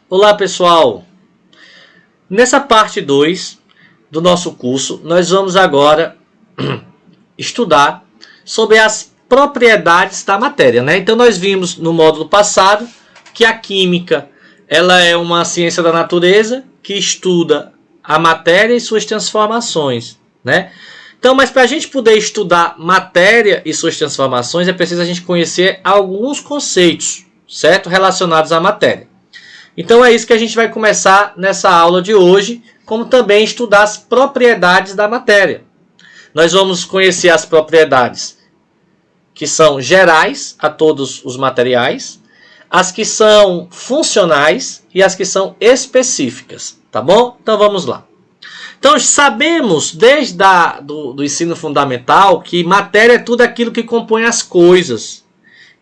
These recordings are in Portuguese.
Olá pessoal, nessa parte 2 do nosso curso nós vamos agora estudar sobre as propriedades da matéria, né? Então nós vimos no módulo passado que a química ela é uma ciência da natureza que estuda a matéria e suas transformações, né? Então, mas para a gente poder estudar matéria e suas transformações é preciso a gente conhecer alguns conceitos, certo? Relacionados à matéria. Então é isso que a gente vai começar nessa aula de hoje, como também estudar as propriedades da matéria. Nós vamos conhecer as propriedades que são gerais a todos os materiais, as que são funcionais e as que são específicas, tá bom? Então vamos lá. Então sabemos desde do ensino fundamental que matéria é tudo aquilo que compõe as coisas,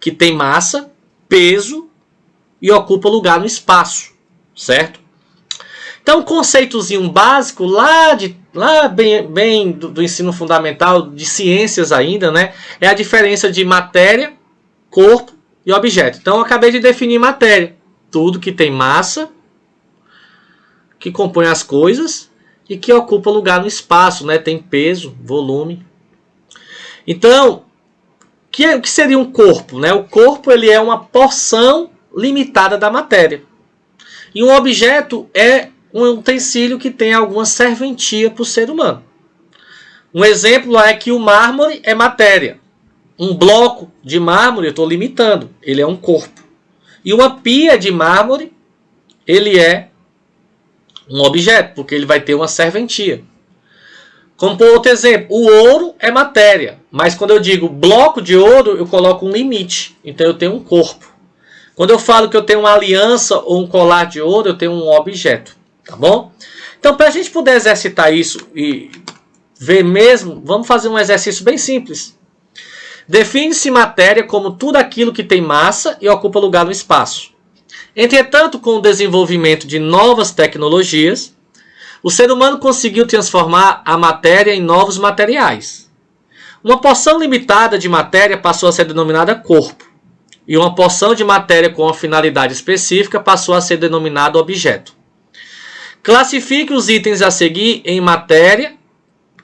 que tem massa, peso e ocupa lugar no espaço, certo? Então, um conceitozinho básico lá bem do ensino fundamental, de ciências ainda, né? É a diferença de matéria, corpo e objeto. Então, eu acabei de definir matéria. Tudo que tem massa, que compõe as coisas e que ocupa lugar no espaço, né? Tem peso, volume. Então, o que seria um corpo, né? O corpo ele é uma porção limitada da matéria. E um objeto é um utensílio que tem alguma serventia para o ser humano. Um exemplo é que o mármore é matéria. Um bloco de mármore, eu estou limitando, ele é um corpo. E uma pia de mármore, ele é um objeto, porque ele vai ter uma serventia. Como por outro exemplo, o ouro é matéria, mas quando eu digo bloco de ouro, eu coloco um limite. Então eu tenho um corpo. Quando eu falo que eu tenho uma aliança ou um colar de ouro, eu tenho um objeto, tá bom? Então, para a gente poder exercitar isso e ver mesmo, vamos fazer um exercício bem simples. Define-se matéria como tudo aquilo que tem massa e ocupa lugar no espaço. Entretanto, com o desenvolvimento de novas tecnologias, o ser humano conseguiu transformar a matéria em novos materiais. Uma porção limitada de matéria passou a ser denominada corpo. E uma porção de matéria com uma finalidade específica passou a ser denominado objeto. Classifique os itens a seguir em matéria,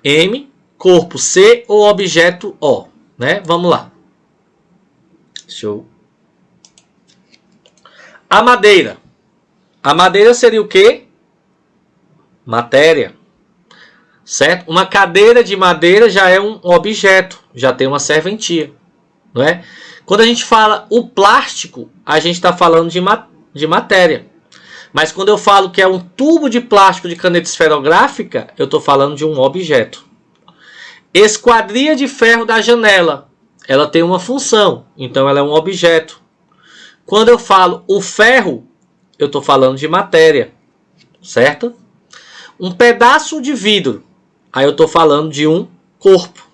M, corpo, C ou objeto, O. Né? Vamos lá. Show. A madeira. A madeira seria o quê? Matéria. Certo? Uma cadeira de madeira já é um objeto, já tem uma serventia. Não é? Quando a gente fala o plástico, a gente está falando de matéria. Mas quando eu falo que é um tubo de plástico de caneta esferográfica, eu estou falando de um objeto. Esquadria de ferro da janela, ela tem uma função, então ela é um objeto. Quando eu falo o ferro, eu estou falando de matéria, certo? Um pedaço de vidro, aí eu estou falando de um corpo.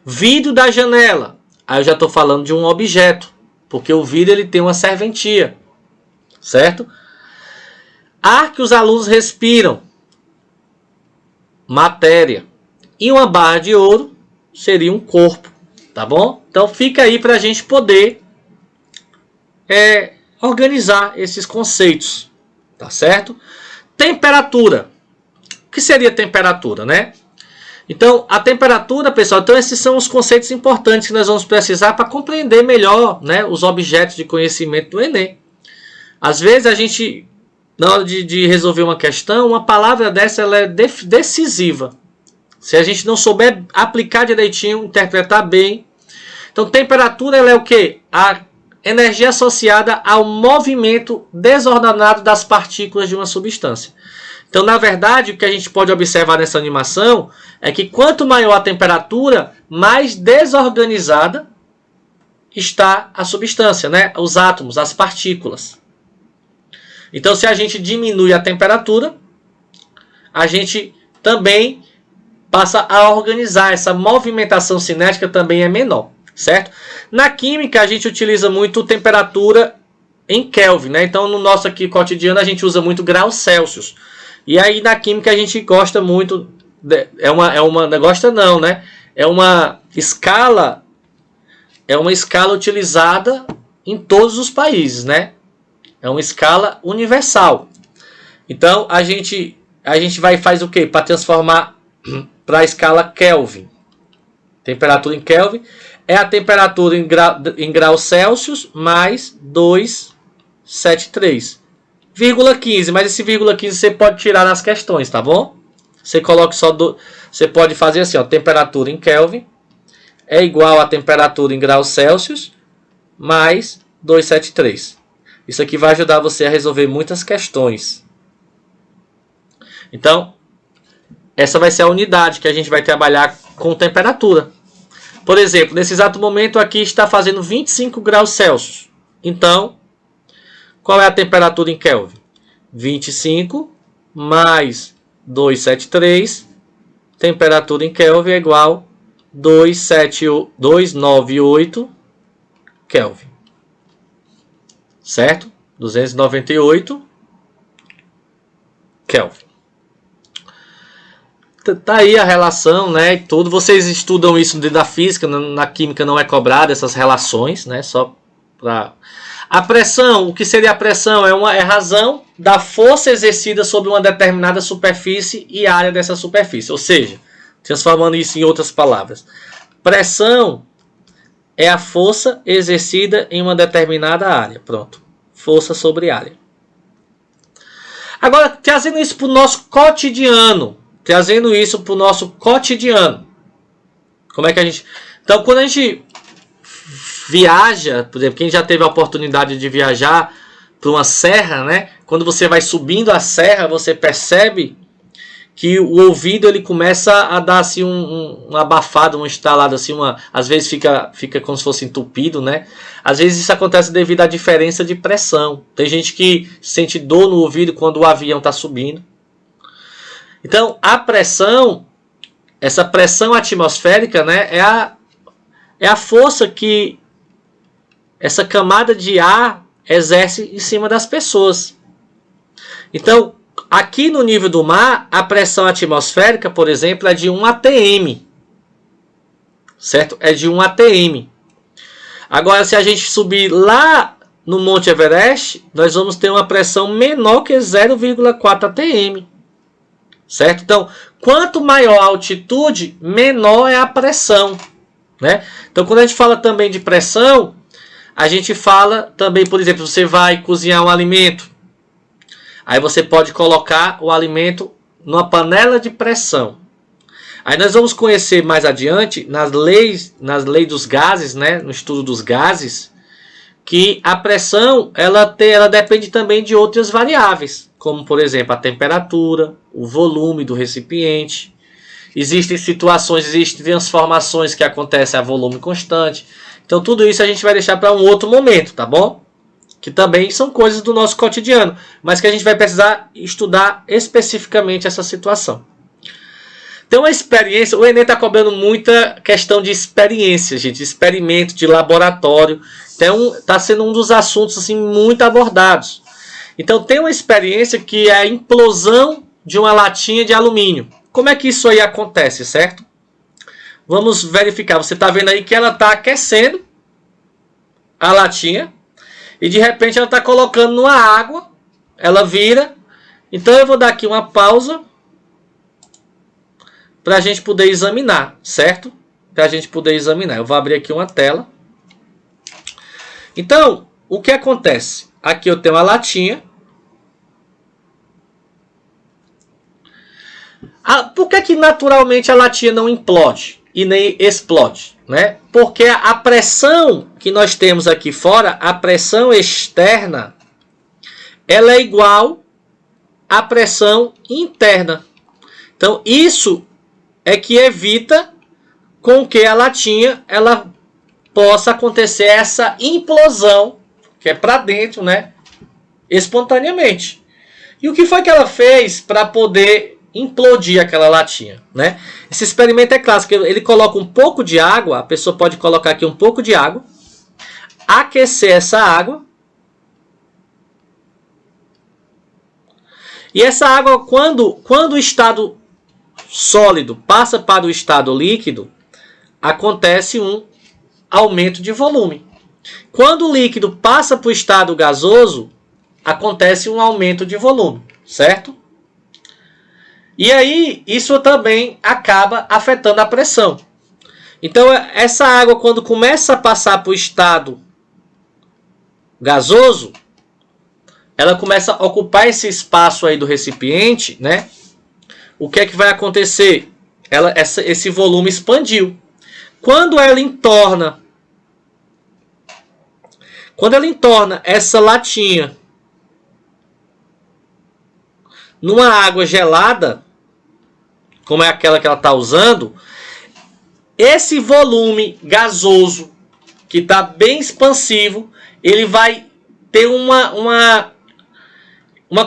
Vidro da janela, aí eu já estou falando de um objeto, porque o vidro ele tem uma serventia, certo? Ar que os alunos respiram, matéria. E uma barra de ouro seria um corpo, tá bom? Então fica aí para a gente poder organizar esses conceitos, tá certo? Temperatura. O que seria temperatura, né? Então, a temperatura, pessoal, então esses são os conceitos importantes que nós vamos precisar para compreender melhor, né, os objetos de conhecimento do Enem. Às vezes a gente, na hora de resolver uma questão, uma palavra dessa ela é decisiva. Se a gente não souber aplicar direitinho, interpretar bem. Então, temperatura ela é o quê? A energia associada ao movimento desordenado das partículas de uma substância. Então, na verdade, o que a gente pode observar nessa animação é que quanto maior a temperatura, mais desorganizada está a substância, né? Os átomos, as partículas. Então, se a gente diminui a temperatura, a gente também passa a organizar. Essa movimentação cinética também é menor, certo? Na química, a gente utiliza muito temperatura em Kelvin, né? Então, no nosso aqui cotidiano, a gente usa muito graus Celsius. E aí na química a gente gosta muito, gosta não, né? É uma escala utilizada em todos os países, né? É uma escala universal. Então, a gente faz o quê? Para transformar para a escala Kelvin. Temperatura em Kelvin é a temperatura em graus Celsius mais 273. 0,15, mas esse 0,15 você pode tirar nas questões, tá bom? Você coloca você pode fazer assim, ó, temperatura em Kelvin é igual a temperatura em graus Celsius mais 273. Isso aqui vai ajudar você a resolver muitas questões. Então, essa vai ser a unidade que a gente vai trabalhar com temperatura. Por exemplo, nesse exato momento aqui está fazendo 25 graus Celsius. Então, qual é a temperatura em Kelvin? 25 mais 273. Temperatura em Kelvin é igual a 298 Kelvin. Certo? 298 Kelvin. Tá aí a relação, né? Tudo. Vocês estudam isso dentro da física, na química não é cobrada essas relações, né? Só para a pressão. O que seria a pressão? É razão da força exercida sobre uma determinada superfície e área dessa superfície. Ou seja, transformando isso em outras palavras, pressão é a força exercida em uma determinada área. Pronto. Força sobre área. Agora, trazendo isso para o nosso cotidiano. Como é que a gente... Então, quando a gente viaja, por exemplo, quem já teve a oportunidade de viajar para uma serra, né? Quando você vai subindo a serra, você percebe que o ouvido ele começa a dar assim um abafado, um estalado assim, às vezes fica como se fosse entupido, né? Às vezes isso acontece devido à diferença de pressão. Tem gente que sente dor no ouvido quando o avião está subindo. Então, a pressão, essa pressão atmosférica, né, é a força que essa camada de ar exerce em cima das pessoas. Então, aqui no nível do mar, a pressão atmosférica, por exemplo, é de 1 atm. Certo? É de 1 atm. Agora, se a gente subir lá no Monte Everest, nós vamos ter uma pressão menor que 0,4 atm. Certo? Então, quanto maior a altitude, menor é a pressão. Né? Então, quando a gente fala também de pressão, a gente fala também, por exemplo, você vai cozinhar um alimento. Aí você pode colocar o alimento numa panela de pressão. Aí nós vamos conhecer mais adiante, nas leis dos gases, né? No estudo dos gases, que a pressão ela depende também de outras variáveis, como por exemplo a temperatura, o volume do recipiente. Existem situações, existem transformações que acontecem a volume constante. Então tudo isso a gente vai deixar para um outro momento, tá bom? Que também são coisas do nosso cotidiano, mas que a gente vai precisar estudar especificamente essa situação. Então, uma experiência, o Enem está cobrando muita questão de experiência, gente, de experimento, de laboratório. Então, está sendo um dos assuntos assim, muito abordados. Então, tem uma experiência que é a implosão de uma latinha de alumínio. Como é que isso aí acontece, certo? Vamos verificar. Você está vendo aí que ela está aquecendo a latinha. E de repente ela está colocando numa água. Ela vira. Então eu vou dar aqui uma pausa. Para a gente poder examinar. Certo? Para a gente poder examinar. Eu vou abrir aqui uma tela. Então, o que acontece? Aqui eu tenho uma latinha. Por que naturalmente a latinha não implode e nem explode? Né? Porque a pressão que nós temos aqui fora, a pressão externa, ela é igual à pressão interna. Então isso é que evita com que a latinha ela possa acontecer essa implosão, que é para dentro, né? Espontaneamente. E o que foi que ela fez para poder implodir aquela latinha, né? Esse experimento é clássico, ele coloca um pouco de água, a pessoa pode colocar aqui um pouco de água, aquecer essa água, e essa água, quando o estado sólido passa para o estado líquido, acontece um aumento de volume. Quando o líquido passa para o estado gasoso, acontece um aumento de volume, certo? E aí, isso também acaba afetando a pressão. Então, essa água, quando começa a passar para o estado gasoso, ela começa a ocupar esse espaço aí do recipiente, né? O que é que vai acontecer? Esse volume expandiu. Quando ela entorna essa latinha numa água gelada, como é aquela que ela está usando, esse volume gasoso, que está bem expansivo, ele vai ter uma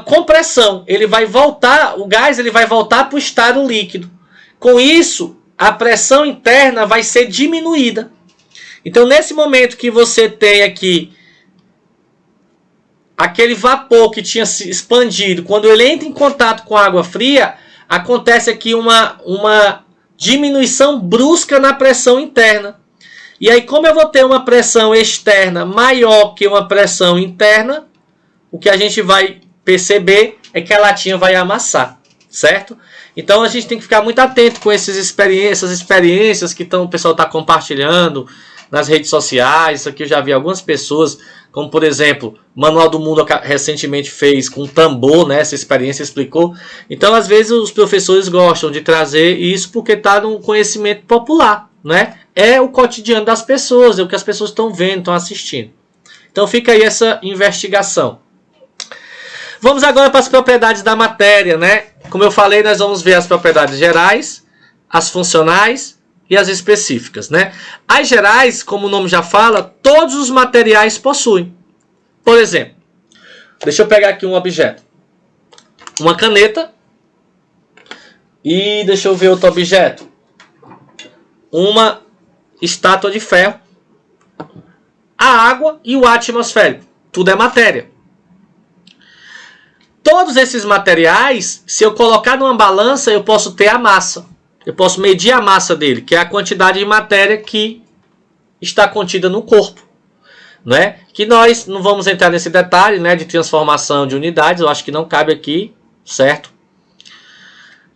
compressão. Ele vai voltar, o gás ele vai voltar para o estado líquido. Com isso, a pressão interna vai ser diminuída. Então, nesse momento que você tem aqui aquele vapor que tinha se expandido, quando ele entra em contato com a água fria, acontece aqui uma diminuição brusca na pressão interna. E aí, como eu vou ter uma pressão externa maior que uma pressão interna, o que a gente vai perceber é que a latinha vai amassar, certo? Então a gente tem que ficar muito atento com essas experiências que o pessoal está compartilhando nas redes sociais. Isso aqui eu já vi algumas pessoas, como por exemplo, o Manual do Mundo recentemente fez com tambor, né? Essa experiência explicou. Então às vezes os professores gostam de trazer isso porque está no conhecimento popular, né? É o cotidiano das pessoas, é o que as pessoas estão vendo, estão assistindo. Então fica aí essa investigação. Vamos agora para as propriedades da matéria, né? Como eu falei, nós vamos ver as propriedades gerais, as funcionais e as específicas, né? As gerais, como o nome já fala, todos os materiais possuem. Por exemplo, deixa eu pegar aqui um objeto. Uma caneta. E deixa eu ver outro objeto. Uma estátua de ferro. A água e o ar atmosférico. Tudo é matéria. Todos esses materiais, se eu colocar numa balança, eu posso ter a massa. Eu posso medir a massa dele, que é a quantidade de matéria que está contida no corpo, né? Que nós não vamos entrar nesse detalhe, né, de transformação de unidades, eu acho que não cabe aqui, certo?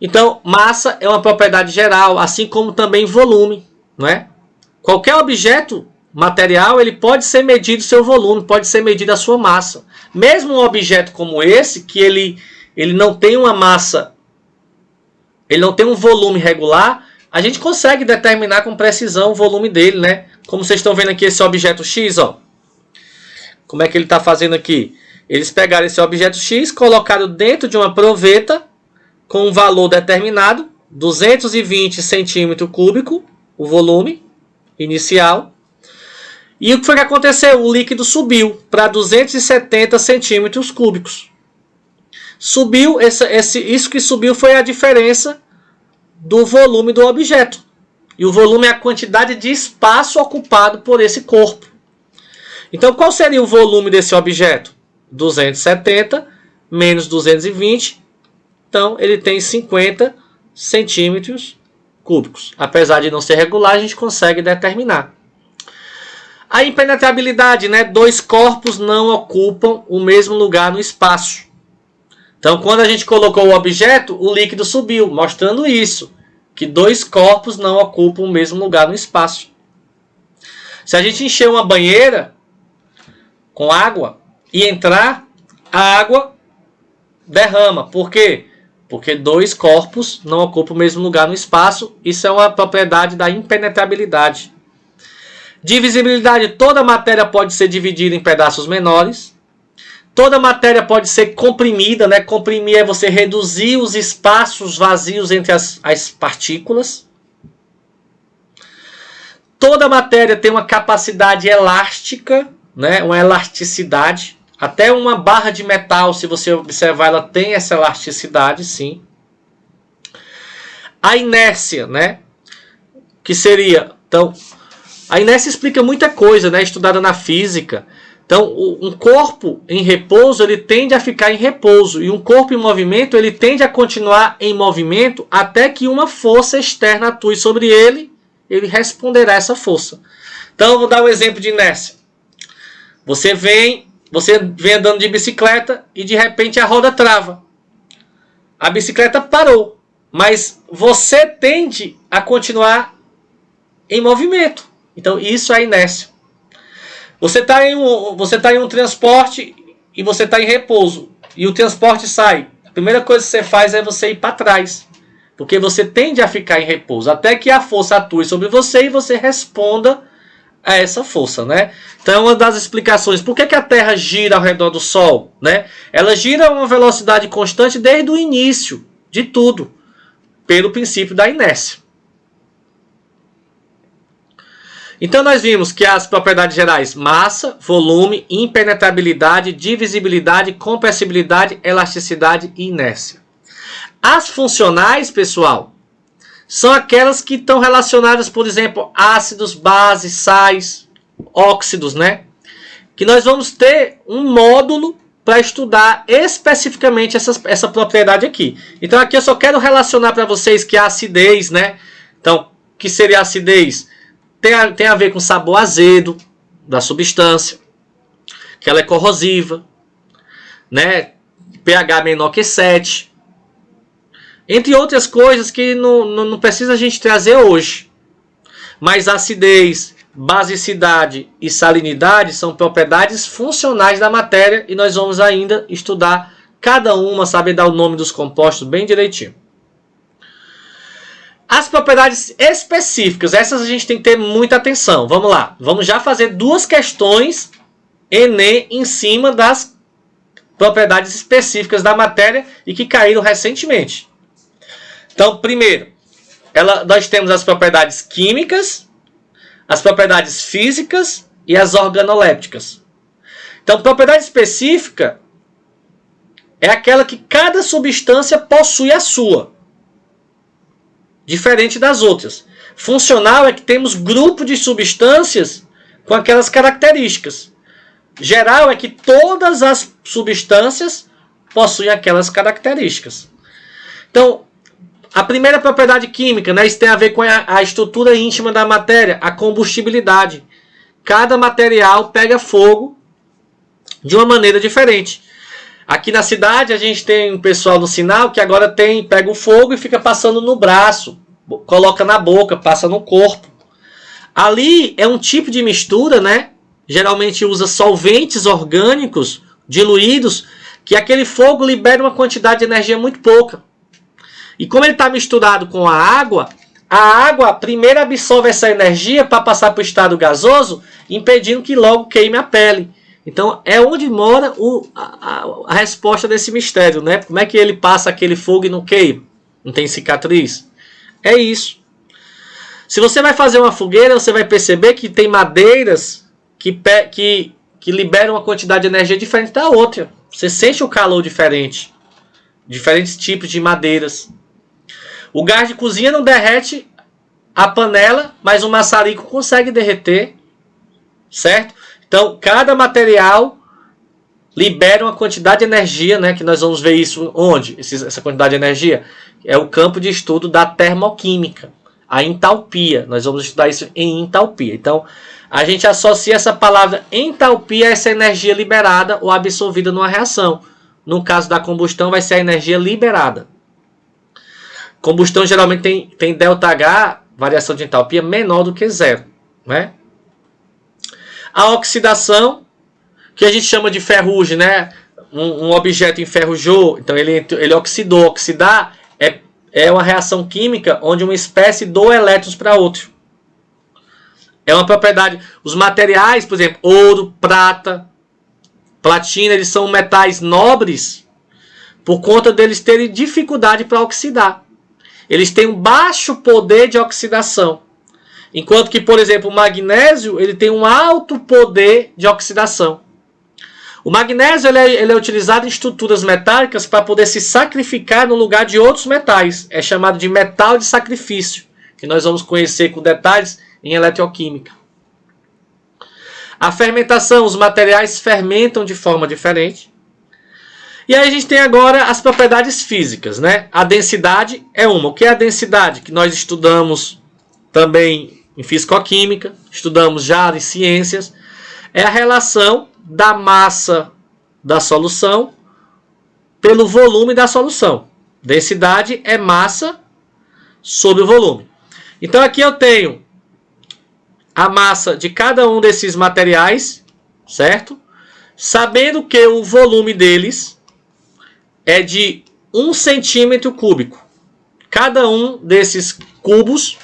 Então, massa é uma propriedade geral, assim como também volume, né? Qualquer objeto material, ele pode ser medido seu volume, pode ser medida a sua massa. Mesmo um objeto como esse, que ele não tem uma massa, ele não tem um volume regular, a gente consegue determinar com precisão o volume dele, né? Como vocês estão vendo aqui esse objeto X, ó. Como é que ele está fazendo aqui? Eles pegaram esse objeto X, colocaram dentro de uma proveta com um valor determinado, 220 centímetros cúbicos, o volume inicial. E o que foi que aconteceu? O líquido subiu para 270 centímetros cúbicos. Subiu, isso que subiu foi a diferença do volume do objeto. E o volume é a quantidade de espaço ocupado por esse corpo. Então, qual seria o volume desse objeto? 270 menos 220. Então, ele tem 50 centímetros cúbicos. Apesar de não ser regular, a gente consegue determinar. A impenetrabilidade, né? Dois corpos não ocupam o mesmo lugar no espaço. Então, quando a gente colocou o objeto, o líquido subiu, mostrando isso, que dois corpos não ocupam o mesmo lugar no espaço. Se a gente encher uma banheira com água e entrar, a água derrama. Por quê? Porque dois corpos não ocupam o mesmo lugar no espaço. Isso é uma propriedade da impenetrabilidade. Divisibilidade. Toda matéria pode ser dividida em pedaços menores. Toda matéria pode ser comprimida, né? Comprimir é você reduzir os espaços vazios entre as partículas. Toda matéria tem uma capacidade elástica, né? Uma elasticidade. Até uma barra de metal, se você observar, ela tem essa elasticidade, sim. A inércia, né? Que seria... Então, a inércia explica muita coisa, né? Estudada na física. Então, um corpo em repouso, ele tende a ficar em repouso. E um corpo em movimento, ele tende a continuar em movimento até que uma força externa atue sobre ele. Ele responderá a essa força. Então, eu vou dar um exemplo de inércia. Você vem Você vem andando de bicicleta e de repente a roda trava. A bicicleta parou, mas você tende a continuar em movimento. Então isso é inércia. Você está em um transporte e você está em repouso. E o transporte sai. A primeira coisa que você faz é você ir para trás. Porque você tende a ficar em repouso. Até que a força atue sobre você e você responda a essa força, né? Então é uma das explicações. Por que a Terra gira ao redor do Sol, né? Ela gira a uma velocidade constante desde o início de tudo. Pelo princípio da inércia. Então nós vimos que as propriedades gerais, massa, volume, impenetrabilidade, divisibilidade, compressibilidade, elasticidade e inércia. As funcionais, pessoal, são aquelas que estão relacionadas, por exemplo, ácidos, bases, sais, óxidos, né? Que nós vamos ter um módulo para estudar especificamente essa propriedade aqui. Então aqui eu só quero relacionar para vocês que a acidez, né? Então, o que seria a acidez? Tem a ver com o sabor azedo da substância, que ela é corrosiva, né? pH menor que 7, entre outras coisas que não precisa a gente trazer hoje. Mas acidez, basicidade e salinidade são propriedades funcionais da matéria e nós vamos ainda estudar cada uma, saber dar o nome dos compostos bem direitinho. As propriedades específicas, essas a gente tem que ter muita atenção. Vamos lá, vamos já fazer duas questões Enem em cima das propriedades específicas da matéria e que caíram recentemente. Então, primeiro, nós temos as propriedades químicas, as propriedades físicas e as organolépticas. Então, propriedade específica é aquela que cada substância possui a sua, diferente das outras. Funcional é que temos grupo de substâncias com aquelas características. Geral é que todas as substâncias possuem aquelas características. Então, a primeira propriedade química, né, isso tem a ver com a estrutura íntima da matéria, a combustibilidade. Cada material pega fogo de uma maneira diferente. Aqui na cidade a gente tem um pessoal no sinal que agora pega o fogo e fica passando no braço, coloca na boca, passa no corpo. Ali é um tipo de mistura, né? Geralmente usa solventes orgânicos diluídos, que aquele fogo libera uma quantidade de energia muito pouca. E como ele está misturado com a água primeiro absorve essa energia para passar para o estado gasoso, impedindo que logo queime a pele. Então é onde mora a resposta desse mistério, né? Como é que ele passa aquele fogo e não queima? Não tem cicatriz? É isso. Se você vai fazer uma fogueira, você vai perceber que tem madeiras que liberam uma quantidade de energia diferente da outra. Você sente o calor diferente. Diferentes tipos de madeiras. O gás de cozinha não derrete a panela, mas o maçarico consegue derreter. Certo? Então, cada material libera uma quantidade de energia, né? Que nós vamos ver isso onde? Essa quantidade de energia é o campo de estudo da termoquímica. A entalpia. Nós vamos estudar isso em entalpia. Então, a gente associa essa palavra entalpia a essa energia liberada ou absorvida numa reação. No caso da combustão, vai ser a energia liberada. Combustão geralmente tem ΔH, variação de entalpia, menor do que zero, né? A oxidação, que a gente chama de ferrugem, né? Um objeto enferrujou, então ele oxidou. Oxidar é uma reação química onde uma espécie doa elétrons para outro. É uma propriedade. Os materiais, por exemplo, ouro, prata, platina, eles são metais nobres por conta deles terem dificuldade para oxidar. Eles têm um baixo poder de oxidação. Enquanto que, por exemplo, o magnésio ele tem um alto poder de oxidação. O magnésio ele é utilizado em estruturas metálicas para poder se sacrificar no lugar de outros metais. É chamado de metal de sacrifício, que nós vamos conhecer com detalhes em eletroquímica. A fermentação, os materiais fermentam de forma diferente. E aí a gente tem agora as propriedades físicas, né? A densidade é uma. O que é a densidade? Que nós estudamos também em fisicoquímica, estudamos já em ciências. é a relação da massa da solução pelo volume da solução. Densidade é massa sobre o volume. Então aqui eu tenho a massa de cada um desses materiais, certo? Sabendo que o volume deles é de 1 centímetro cúbico. Cada um desses cubos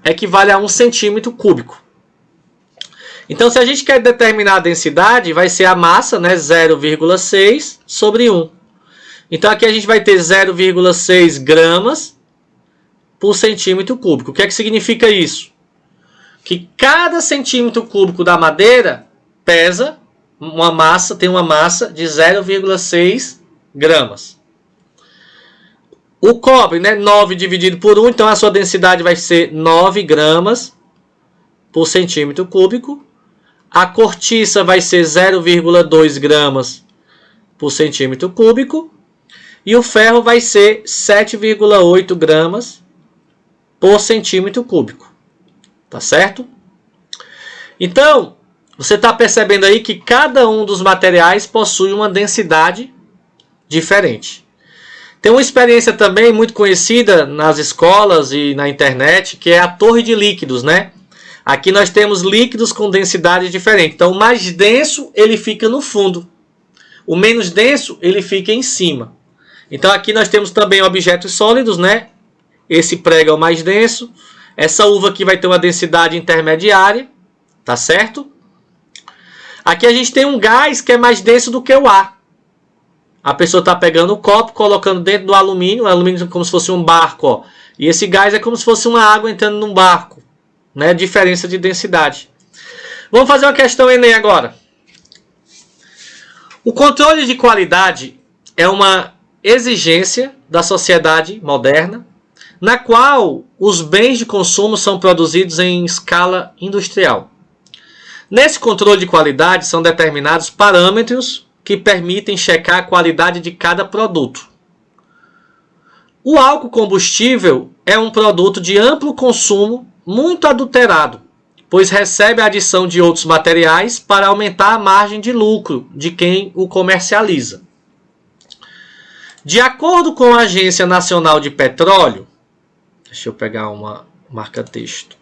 equivale a 1 centímetro cúbico. Então, se a gente quer determinar a densidade, vai ser a massa, né, 0,6 sobre 1. Então, aqui a gente vai ter 0,6 gramas por centímetro cúbico. O que é que significa isso? Que cada centímetro cúbico da madeira pesa uma massa, tem uma massa de 0,6 gramas. O cobre, né, 9 dividido por 1, então a sua densidade vai ser 9 gramas por centímetro cúbico. A cortiça vai ser 0,2 gramas por centímetro cúbico. E o ferro vai ser 7,8 gramas por centímetro cúbico. Tá certo? Então, você está percebendo aí que cada um dos materiais possui uma densidade diferente. Tem uma experiência também muito conhecida nas escolas e na internet, que é a torre de líquidos, né? Aqui nós temos líquidos com densidade diferente. Então, o mais denso, ele fica no fundo. O menos denso, ele fica em cima. Então, aqui nós temos também objetos sólidos, né? Esse prego é o mais denso. Essa uva aqui vai ter uma densidade intermediária, tá certo? Aqui a gente tem um gás que é mais denso do que o ar. A pessoa está pegando o copo, colocando dentro do alumínio. O alumínio é como se fosse um barco, ó. E esse gás é como se fosse uma água entrando num barco. Né? Diferença de densidade. Vamos fazer uma questão Enem agora. O controle de qualidade é uma exigência da sociedade moderna, na qual os bens de consumo são produzidos em escala industrial. Nesse controle de qualidade são determinados parâmetros que permitem checar a qualidade de cada produto. O álcool combustível é um produto de amplo consumo, muito adulterado, pois recebe a adição de outros materiais para aumentar a margem de lucro de quem o comercializa. De acordo com a Agência Nacional de Petróleo, deixa eu pegar uma marca-texto,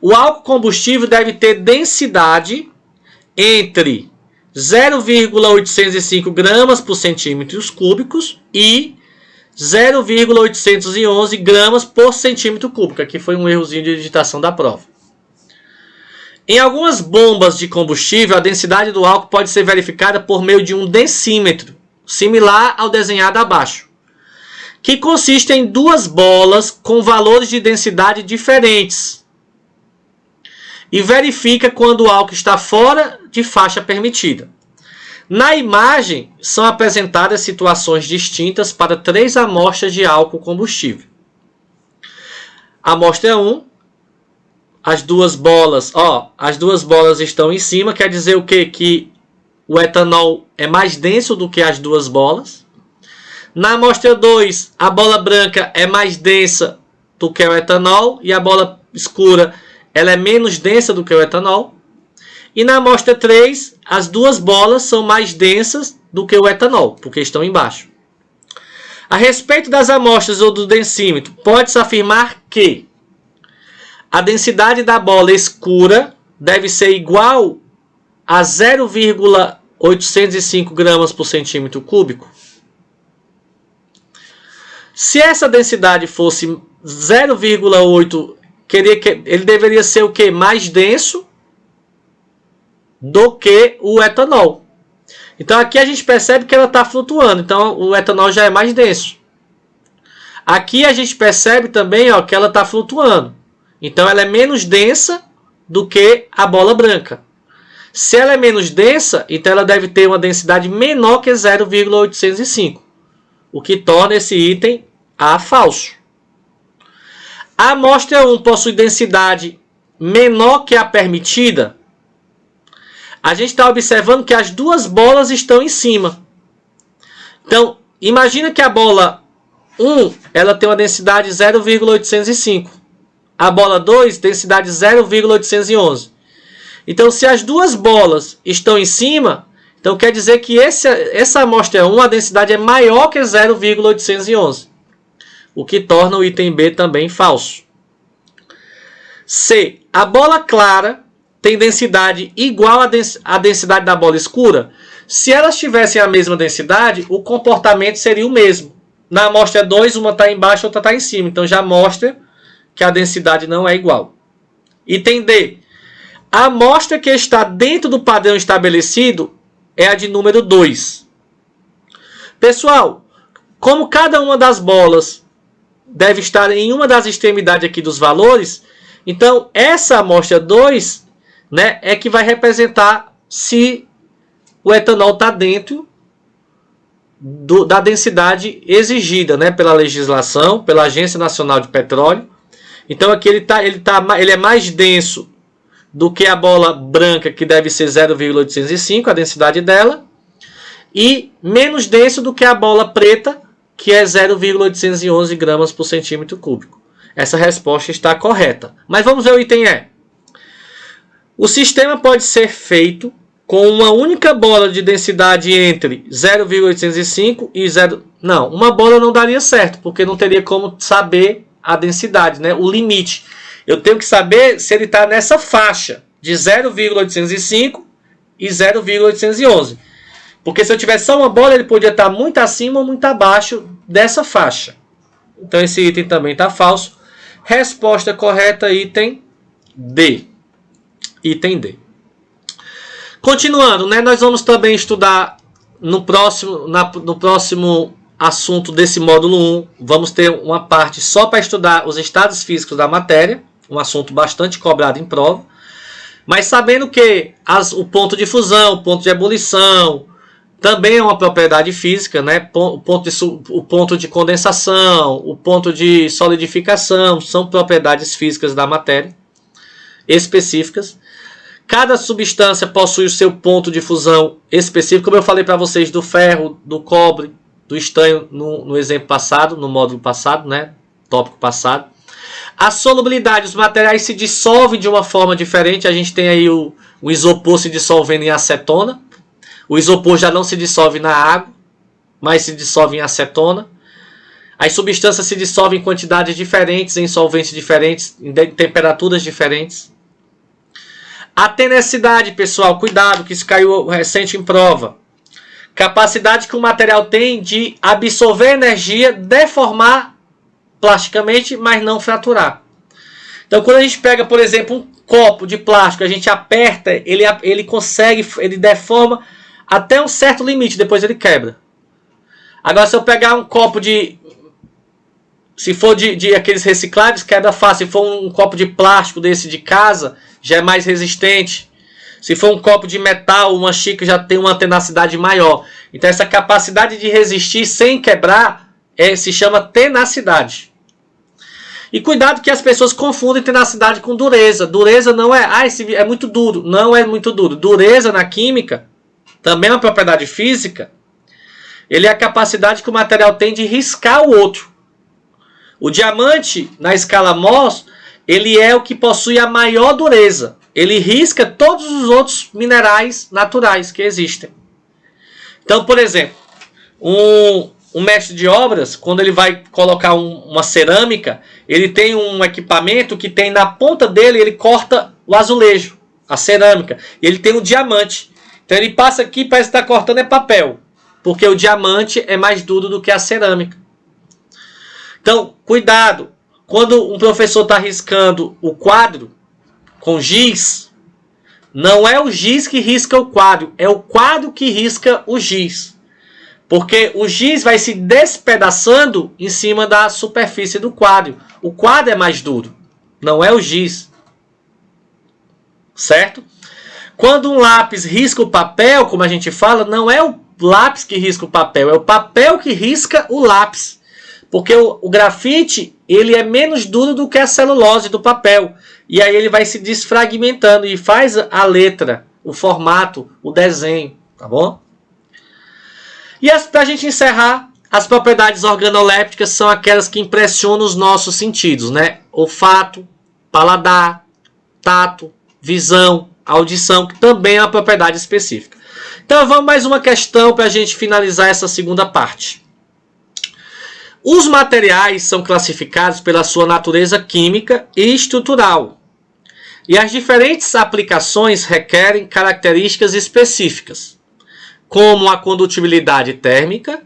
o álcool combustível deve ter densidade entre 0,805 gramas por centímetros cúbicos e 0,811 gramas por centímetro cúbico. Aqui foi um errozinho de digitação da prova. Em algumas bombas de combustível, a densidade do álcool pode ser verificada por meio de um densímetro, similar ao desenhado abaixo, que consiste em duas bolas com valores de densidade diferentes e verifica quando o álcool está fora de faixa permitida. Na imagem, são apresentadas situações distintas para 3 amostras de álcool combustível. Amostra 1, as duas bolas estão em cima, quer dizer o quê? Que o etanol é mais denso do que as duas bolas. Na amostra 2, a bola branca é mais densa do que o etanol e a bola escura ela é menos densa do que o etanol. E na amostra 3, as duas bolas são mais densas do que o etanol, porque estão embaixo. A respeito das amostras ou do densímetro, pode-se afirmar que a densidade da bola escura deve ser igual a 0,805 gramas por centímetro cúbico. Se essa densidade fosse 0,8, ele deveria ser o quê? Mais denso do que o etanol. Então aqui a gente percebe que ela está flutuando. Então o etanol já é mais denso. Aqui a gente percebe também, ó, que ela está flutuando. Então ela é menos densa do que a bola branca. Se ela é menos densa, então ela deve ter uma densidade menor que 0,805. O que torna esse item A falso. A amostra 1 possui densidade menor que a permitida. A gente está observando que as duas bolas estão em cima. Então, imagina que a bola 1 ela tem uma densidade 0,805. A bola 2, densidade 0,811. Então, se as duas bolas estão em cima, então quer dizer que essa amostra 1, a densidade é maior que 0,811, o que torna o item B também falso. C. A bola clara tem densidade igual à densidade da bola escura? Se elas tivessem a mesma densidade, o comportamento seria o mesmo. Na amostra 2, uma está embaixo, outra está em cima. Então já mostra que a densidade não é igual. Item D. A amostra que está dentro do padrão estabelecido é a de número 2. Pessoal, como cada uma das bolas deve estar em uma das extremidades aqui dos valores, então essa amostra 2, né, é que vai representar se o etanol está dentro da densidade exigida, né, pela legislação, pela Agência Nacional de Petróleo. Então aqui ele é mais denso do que a bola branca, que deve ser 0,805, a densidade dela, e menos denso do que a bola preta, que é 0,811 gramas por centímetro cúbico. Essa resposta está correta. Mas vamos ver o item E. O sistema pode ser feito com uma única bola de densidade entre 0,805 e 0... Não, uma bola não daria certo, porque não teria como saber a densidade, né? O limite. Eu tenho que saber se ele está nessa faixa de 0,805 e 0,811. Porque se eu tivesse só uma bola, ele podia estar muito acima ou muito abaixo dessa faixa. Então esse item também está falso. Resposta correta, item D. Item D. Continuando, né, nós vamos também estudar no próximo assunto desse módulo 1. Vamos ter uma parte só para estudar os estados físicos da matéria. Um assunto bastante cobrado em prova. Mas sabendo que o ponto de fusão, o ponto de ebulição, também é uma propriedade física, né? O ponto de condensação, o ponto de solidificação, são propriedades físicas da matéria específicas. Cada substância possui o seu ponto de fusão específico, como eu falei para vocês do ferro, do cobre, do estanho no exemplo passado, no módulo passado, né? Tópico passado. A solubilidade, os materiais se dissolvem de uma forma diferente. A gente tem aí o isopor se dissolvendo em acetona. O isopor já não se dissolve na água, mas se dissolve em acetona. As substâncias se dissolvem em quantidades diferentes, em solventes diferentes, em temperaturas diferentes. A tenacidade, pessoal, cuidado, que isso caiu recente em prova. Capacidade que o material tem de absorver energia, deformar plasticamente, mas não fraturar. Então, quando a gente pega, por exemplo, um copo de plástico, a gente aperta, ele deforma até um certo limite, depois ele quebra. Agora, se eu pegar um copo se for de aqueles recicláveis, quebra fácil. Se for um copo de plástico desse de casa, já é mais resistente. Se for um copo de metal, uma xícara já tem uma tenacidade maior. Então, essa capacidade de resistir sem quebrar se chama tenacidade. E cuidado que as pessoas confundem tenacidade com dureza. Dureza não é, esse é muito duro. Não é muito duro. Dureza na química também é uma propriedade física. Ele é a capacidade que o material tem de riscar o outro. O diamante, na escala Mohs, ele é o que possui a maior dureza. Ele risca todos os outros minerais naturais que existem. Então, por exemplo, um mestre de obras, quando ele vai colocar uma cerâmica, ele tem um equipamento que tem na ponta dele, ele corta o azulejo, a cerâmica. E ele tem um diamante. Então ele passa aqui, parece que está cortando papel. Porque o diamante é mais duro do que a cerâmica. Então, cuidado. Quando um professor está riscando o quadro com giz, não é o giz que risca o quadro, é o quadro que risca o giz. Porque o giz vai se despedaçando em cima da superfície do quadro. O quadro é mais duro, não é o giz. Certo? Quando um lápis risca o papel, como a gente fala, não é o lápis que risca o papel, é o papel que risca o lápis. Porque o grafite, ele é menos duro do que a celulose do papel. E aí ele vai se desfragmentando e faz a letra, o formato, o desenho, tá bom? E para a gente encerrar, as propriedades organolépticas são aquelas que impressionam os nossos sentidos, né? Olfato, paladar, tato, visão, a audição, que também é uma propriedade específica. Então vamos mais uma questão para a gente finalizar essa segunda parte. Os materiais são classificados pela sua natureza química e estrutural. E as diferentes aplicações requerem características específicas, como a condutibilidade térmica,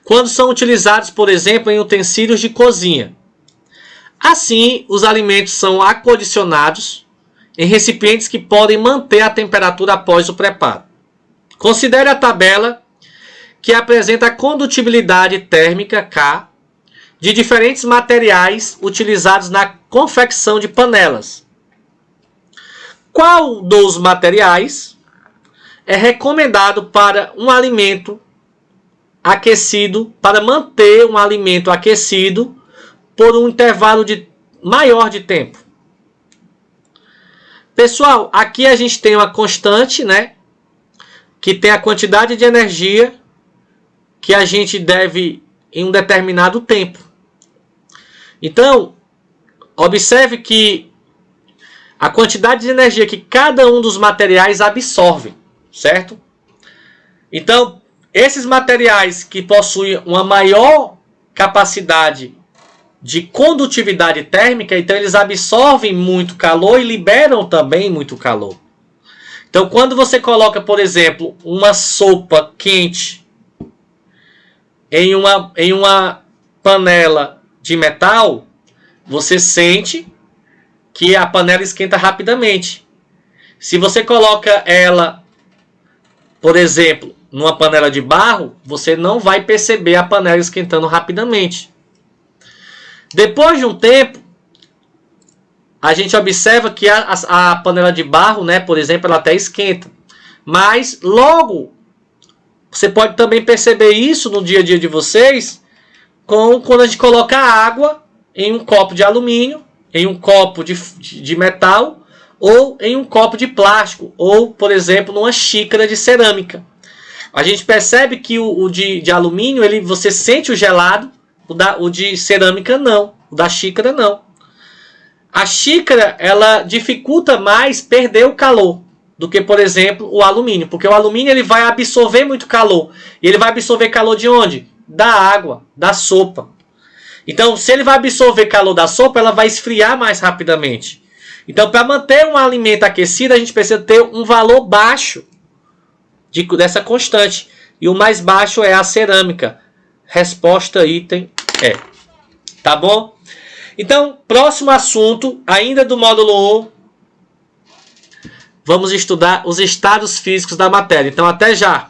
quando são utilizados, por exemplo, em utensílios de cozinha. Assim, os alimentos são acondicionados em recipientes que podem manter a temperatura após o preparo. Considere a tabela que apresenta a condutibilidade térmica K de diferentes materiais utilizados na confecção de panelas. Qual dos materiais é recomendado para um alimento aquecido, para manter um alimento aquecido por um intervalo maior de tempo? Pessoal, aqui a gente tem uma constante, né, que tem a quantidade de energia que a gente deve em um determinado tempo. Então, observe que a quantidade de energia que cada um dos materiais absorve, certo? Então, esses materiais que possuem uma maior capacidade de condutividade térmica, então eles absorvem muito calor e liberam também muito calor. Então, quando você coloca, por exemplo, uma sopa quente em uma panela de metal, você sente que a panela esquenta rapidamente. Se você coloca ela, por exemplo, numa panela de barro, você não vai perceber a panela esquentando rapidamente. Depois de um tempo, a gente observa que a panela de barro, né, por exemplo, ela até esquenta. Mas logo, você pode também perceber isso no dia a dia de vocês, quando a gente coloca água em um copo de alumínio, em um copo de metal, ou em um copo de plástico, ou, por exemplo, numa xícara de cerâmica. A gente percebe que o de alumínio, você sente o gelado, o de cerâmica não, o da xícara não. A xícara, ela dificulta mais perder o calor do que, por exemplo, o alumínio. Porque o alumínio ele vai absorver muito calor. E ele vai absorver calor de onde? Da água, da sopa. Então, se ele vai absorver calor da sopa, ela vai esfriar mais rapidamente. Então, para manter um alimento aquecido, a gente precisa ter um valor baixo dessa constante. E o mais baixo é a cerâmica. Resposta item é. Tá bom? Então, próximo assunto, ainda do módulo 1, vamos estudar os estados físicos da matéria. Então, até já!